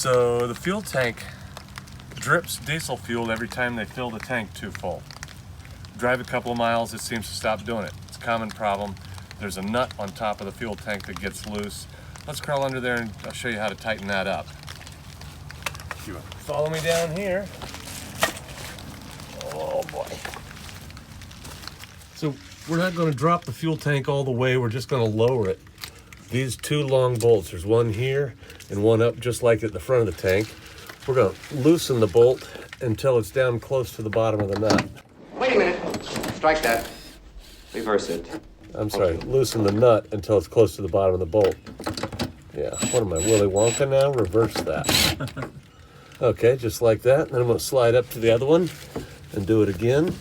So the fuel tank drips diesel fuel every time they fill the tank too full. Drive a couple of miles, it seems to stop doing it. It's a common problem. There's a nut on top of the fuel tank that gets loose. Let's crawl under there and I'll show you how to tighten that up. Follow me down here. Oh boy. So we're not going to drop the fuel tank all the way, we're just going to lower it. These two long bolts, there's one here and one up just like at the front of the tank. We're going to loosen the bolt until it's down close to the bottom of the nut. Wait a minute. Strike that. Reverse it. I'm sorry, loosen the nut until it's close to the bottom of the bolt. Yeah, what am I, Willy Wonka now? Reverse that. Okay, just like that. Then I'm going to slide up to the other one and do it again.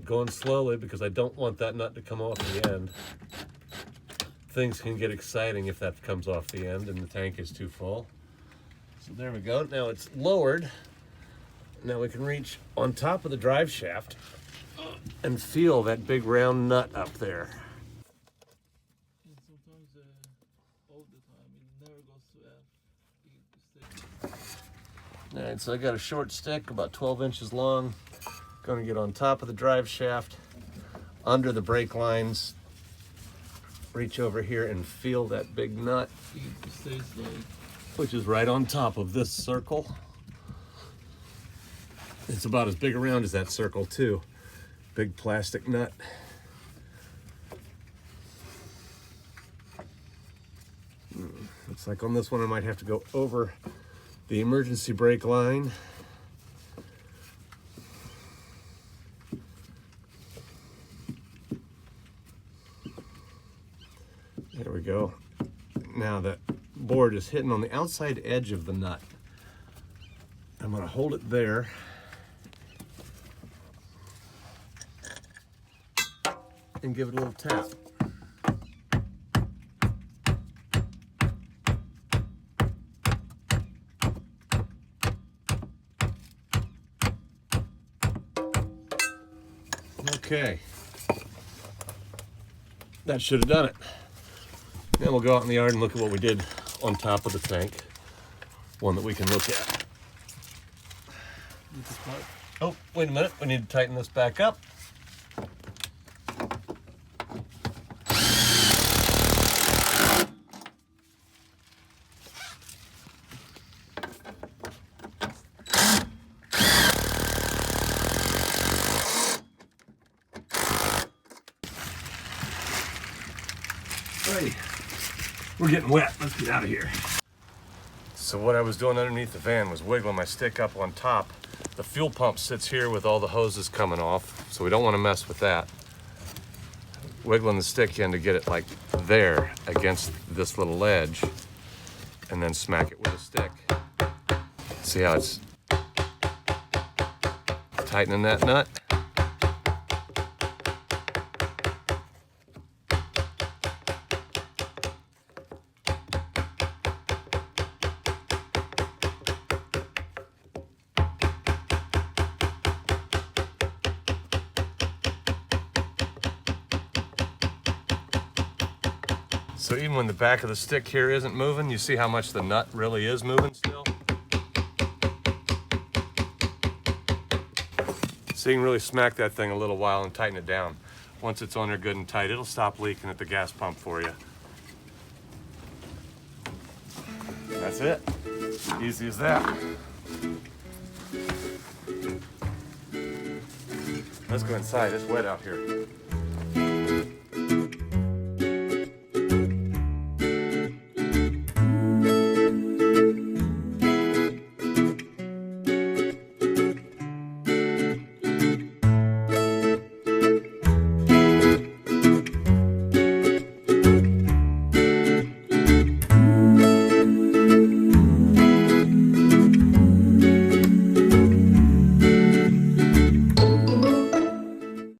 Going slowly because I don't want that nut to come off the end. Things can get exciting if that comes off the end and the tank is too full. So there we go. Now it's lowered. Now we can reach on top of the drive shaft and feel that big round nut up there. And sometimes all the time it never goes to F. All right, so I got a short stick about 12 inches long. Going to get on top of the drive shaft, under the brake lines, reach over here and feel that big nut, It stays like, which is right on top of this circle. It's about as big around as that circle too. Big plastic nut. Looks like on this one I might have to go over the emergency brake line. There we go. Now that board is hitting on the outside edge of the nut. I'm going to hold it there. And give it a little tap. Okay. That should have done it. Then we'll go out in the yard and look at what we did on top of the tank. One that we can look at. Oh, wait a minute. We need to tighten this back up. Hey, we're getting wet. Let's get out of here. So what I was doing underneath the van was wiggling my stick up on top. The fuel pump sits here with all the hoses coming off, so we don't want to mess with that. Wiggling the stick in to get it like there against this little ledge, and then smack it with a stick. See how it's tightening that nut? So even when the back of the stick here isn't moving, you see how much the nut really is moving still? So you can really smack that thing a little while and tighten it down. Once it's on there good and tight, it'll stop leaking at the gas pump for you. That's it. Easy as that. Let's go inside, it's wet out here.